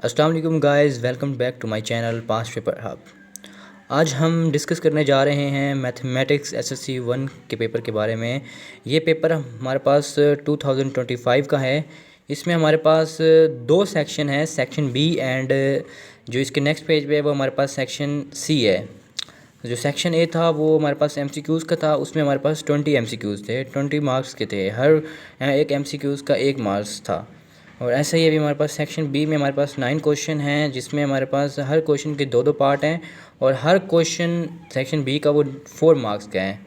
अस्सलाम वालेकुम guys, welcome back to my channel past paper hub. आज हम डिस्कस करने जा रहे हैं मैथमेटिक्स एसएससी 1 के पेपर के बारे में। ये पेपर हमारे पास 2025 का है। इसमें हमारे पास दो सेक्शन है, सेक्शन बी एंड जो इसके नेक्स्ट पेज पे है वो हमारे पास सेक्शन सी है। जो सेक्शन ए था वो हमारे पास एमसीक्यूज़ का था। उसमें हमारे पास 20 एमसीक्यूज़ थे, 20 मार्क्स के थे। हर एक एमसीक्यूज़ का 1 मार्क्स था। और ऐसा ही अभी हमारे पास सेक्शन बी में हमारे पास 9 क्वेश्चन हैं, जिसमें हमारे पास हर क्वेश्चन के दो पार्ट हैं और हर क्वेश्चन सेक्शन बी का वो 4 मार्क्स का है।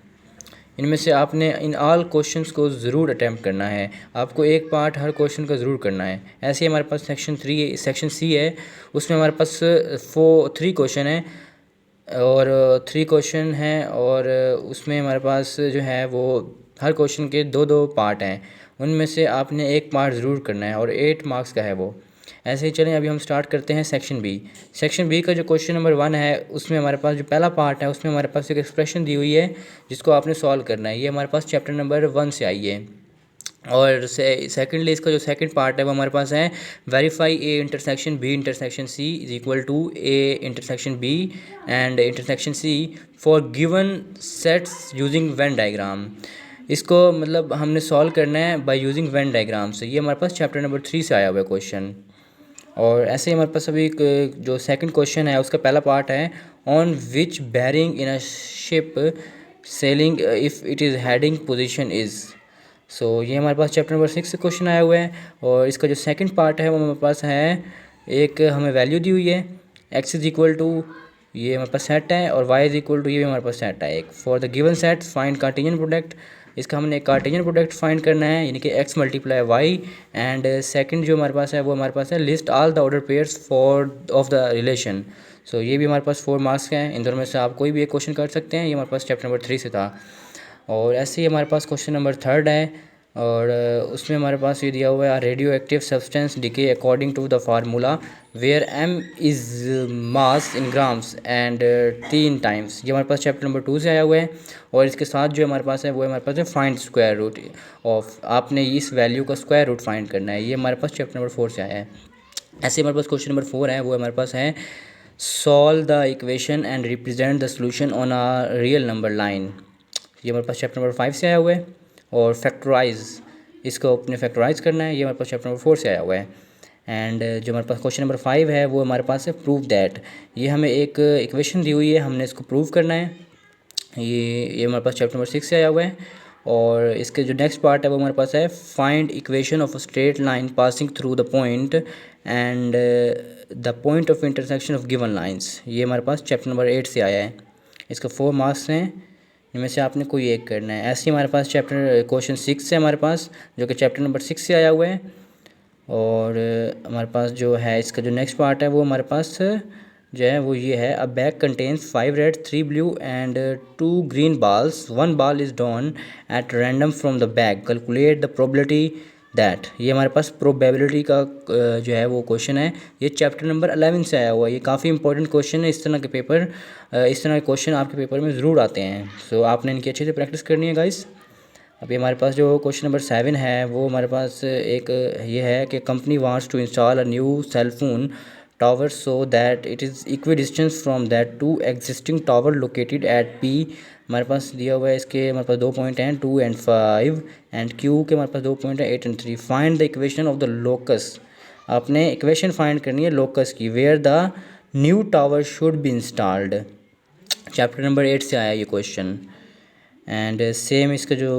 इनमें से आपने इन ऑल क्वेश्चंस को ज़रूर अटैम्प्ट करना है। आपको एक पार्ट हर क्वेश्चन का ज़रूर करना है। ऐसे ही हमारे पास सेक्शन सी है। उसमें हमारे पास 3 क्वेश्चन हैं और 3 क्वेश्चन हैं और उसमें हमारे पास जो है वो हर क्वेश्चन के दो पार्ट हैं। उनमें से आपने एक पार्ट ज़रूर करना है और 8 मार्क्स का है वो। ऐसे ही चलें, अभी हम स्टार्ट करते हैं सेक्शन बी। सेक्शन बी का जो क्वेश्चन नंबर 1 है, उसमें हमारे पास जो पहला पार्ट है उसमें हमारे पास एक एक्सप्रेशन दी हुई है जिसको आपने सॉल्व करना है। ये हमारे पास चैप्टर नंबर 1 से आई है। और सेकेंडली इसका जो सेकंड पार्ट है वो हमारे पास है verify a intersection b intersection c is equal to a intersection b and intersection c for given sets using Venn diagram. इसको मतलब हमने सॉल्व करना है बाय यूजिंग वेन डायग्राम से। ये हमारे पास चैप्टर नंबर 3 से आया हुआ है क्वेश्चन। और ऐसे ही हमारे पास अभी जो सेकंड क्वेश्चन है उसका पहला पार्ट है on which bearing in a ship sailing if it is heading position is. So ये हमारे पास चैप्टर नंबर 6 से क्वेश्चन आया हुआ है। और इसका जो सेकंड पार्ट है वो हमारे पास है, एक हमें वैल्यू दी हुई है x इज़ इक्वल टू, ये हमारे पास सेट है, और y इज़ इक्वल टू, ये भी हमारे पास सेट है एक। For the given set find Cartesian product. इसका हमने एक कार्टेशियन प्रोडक्ट फाइंड करना है, यानी कि x multiply y। And second जो हमारे पास है वो हमारे पास है list all the order pairs for of the relation. So ये भी हमारे पास 4 मार्क्स का है। इन दोनों में से आप कोई भी एक क्वेश्चन कर सकते हैं। ये हमारे पास चैप्टर नंबर 3 से था। और ऐसे ही हमारे पास क्वेश्चन नंबर 3 है और उसमें हमारे पास ये दिया हुआ है radioactive substance decay according to the formula where m is mass in grams and 3 times. ये हमारे पास चैप्टर नंबर 2 से आया हुआ है। और इसके साथ जो हमारे पास है वो हमारे पास है फाइंड स्क्वायर रूट ऑफ, आपने इस वैल्यू का स्क्वायर रूट फाइंड करना है। ये हमारे पास चैप्टर नंबर 4 से आया है। ऐसे हमारे पास क्वेश्चन नंबर 4 है, वो हमारे पास है solve the equation and represent the solution on a real number line. ये हमारे पास चैप्टर नंबर 5 से आया हुआ है। और फैक्टराइज, इसको अपने फैक्टराइज करना है, ये हमारे पास चैप्टर नंबर 4 से आया हुआ है। एंड जो हमारे पास क्वेश्चन नंबर 5 है वो हमारे पास है प्रूव दैट। ये हमें एक इक्वेशन दी हुई है, हमने इसको प्रूव करना है। ये हमारे पास चैप्टर नंबर 6 से आया हुआ है। और इसके जो नेक्स्ट पार्ट है वो हमारे पास है find equation of a straight line passing through the point and the point of intersection of given lines. ये हमारे पास चैप्टर नंबर 8 से आया है। इसका 4 मार्क्स हैं, इनमें से आपने कोई एक करना है। ऐसे ही हमारे पास चैप्टर क्वेश्चन 6 है हमारे पास, जो कि चैप्टर नंबर 6 से आया हुआ है। और हमारे पास जो है इसका जो नेक्स्ट पार्ट है वो हमारे पास जो है वो ये है, अ bag contains 5 red 3 blue and 2 green balls, 1 ball is drawn at random from the bag, calculate the probability that. ये हमारे पास प्रोबेबिलिटी का जो है वो क्वेश्चन है। ये चैप्टर नंबर 11 से आया हुआ है। ये काफ़ी इंपॉर्टेंट क्वेश्चन है। इस तरह के पेपर इस तरह के क्वेश्चन आपके पेपर में ज़रूर आते हैं। सो आपने इनकी अच्छे से प्रैक्टिस करनी है गाइस। अभी हमारे पास जो क्वेश्चन नंबर 7 है वो हमारे पास एक ये है कि company wants to install a new cell phone tower so that it is equidistance from that two existing tower located at p. हमारे पास दिया हुआ है, इसके हमारे पास 2 पॉइंट हैं 2 एंड 5 एंड क्यू के हमारे पास 2 पॉइंट हैं 8 and 3। Find the equation of the locus. आपने इक्वेशन फाइंड करनी है लोकस की, where the new tower should be installed. Chapter number 8 से आया ये क्वेश्चन। एंड सेम इसका जो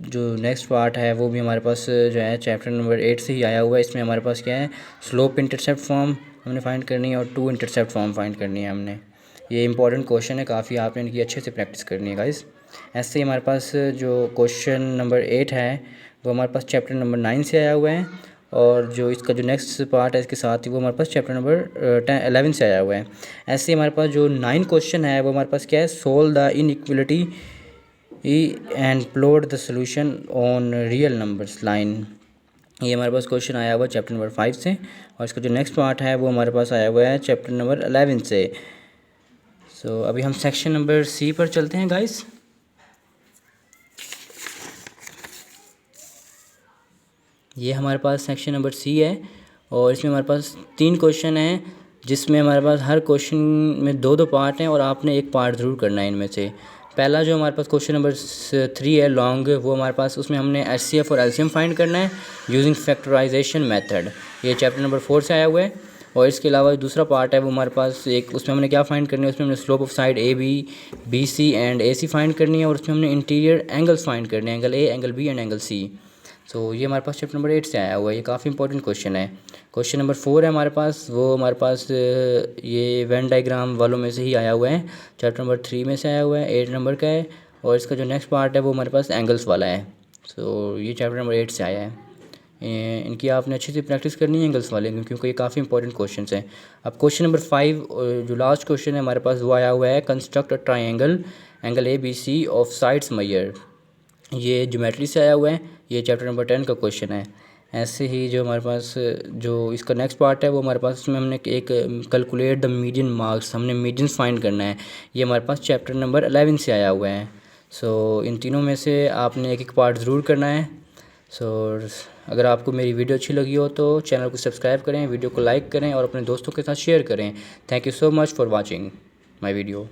जो नेक्स्ट पार्ट है वो भी हमारे पास जो है चैप्टर नंबर 8 से ही आया हुआ है। इसमें हमारे पास क्या है, स्लोप इंटरसेप्ट फॉर्म हमने फाइंड करनी है और 2 इंटरसेप्ट फॉर्म फाइंड करनी है हमने। ये इंपॉर्टेंट क्वेश्चन है काफ़ी, आपने इनकी अच्छे से प्रैक्टिस करनी है गाइस। ऐसे ही हमारे पास जो क्वेश्चन नंबर 8 है वो हमारे पास चैप्टर नंबर 9 से आया हुआ है। और जो इसका जो नेक्स्ट पार्ट है इसके साथ ही वो हमारे पास चैप्टर नंबर 11 से आया हुआ है। ऐसे ही हमारे पास जो 9 क्वेश्चन है वो हमारे पास क्या है, solve the inequality and plot the solution on real numbers line. ये हमारे पास क्वेश्चन आया हुआ है चैप्टर नंबर 5 से। और इसका जो नेक्स्ट पार्ट है वो हमारे पास आया हुआ है चैप्टर नंबर 11 से। सो अभी हम सेक्शन नंबर सी पर चलते हैं गाइस। ये हमारे पास सेक्शन नंबर सी है और इसमें हमारे पास 3 क्वेश्चन हैं, जिसमें हमारे पास हर क्वेश्चन में 2-2 पार्ट हैं और आपने एक पार्ट ज़रूर करना है इनमें से। पहला जो हमारे पास क्वेश्चन नंबर 3 है लॉन्ग, वो हमारे पास उसमें हमने एचसीएफ और एलसीएम फाइंड करना है यूजिंग फैक्टराइजेशन मेथड। ये चैप्टर नंबर 4 से आया हुआ है। और इसके अलावा दूसरा पार्ट है वो हमारे पास एक, उसमें हमने क्या फाइंड करनी है, उसमें हमने slope of side a b, b c and a c find करनी है। और उसमें हमने इंटीरियर एंगल्स फाइंड करने हैं, angle a, angle b and angle c. तो ये हमारे पास चैप्टर नंबर 8 से आया हुआ है। ये काफ़ी इंपॉर्टेंट क्वेश्चन है। क्वेश्चन नंबर 4 है हमारे पास, वो हमारे पास ये वेन डायग्राम वालों में से ही आया हुआ है। चैप्टर नंबर 3 में से आया हुआ है, 8 नंबर का है। और इसका जो नेक्स्ट पार्ट है वो हमारे पास एंगल्स वाला है। सो ये चैप्टर नंबर 8 से आया है। इनकी आपने अच्छी से प्रैक्टिस करनी है एंगल्स वाले, क्योंकि ये काफ़ी इंपॉर्टेंट क्वेश्चन हैं। अब क्वेश्चन नंबर 5 जो लास्ट क्वेश्चन है हमारे पास वो आया हुआ है, construct a triangle, angle a b c of sides measure. ये ज्योमेट्री से आया हुआ है। ये चैप्टर नंबर 10 का क्वेश्चन है। ऐसे ही जो हमारे पास जो इसका नेक्स्ट पार्ट है वो हमारे पास, उसमें हमने एक कैलकुलेट द मीडियन मार्क्स, हमने मीडियंस फाइंड करना है। ये हमारे पास चैप्टर नंबर 11 से आया हुआ है। सो इन तीनों में से आपने एक एक पार्ट ज़रूर करना है। सो अगर आपको मेरी वीडियो अच्छी लगी हो तो चैनल को सब्सक्राइब करें, वीडियो को लाइक करें और अपने दोस्तों के साथ शेयर करें। Thank you so much for watching my video.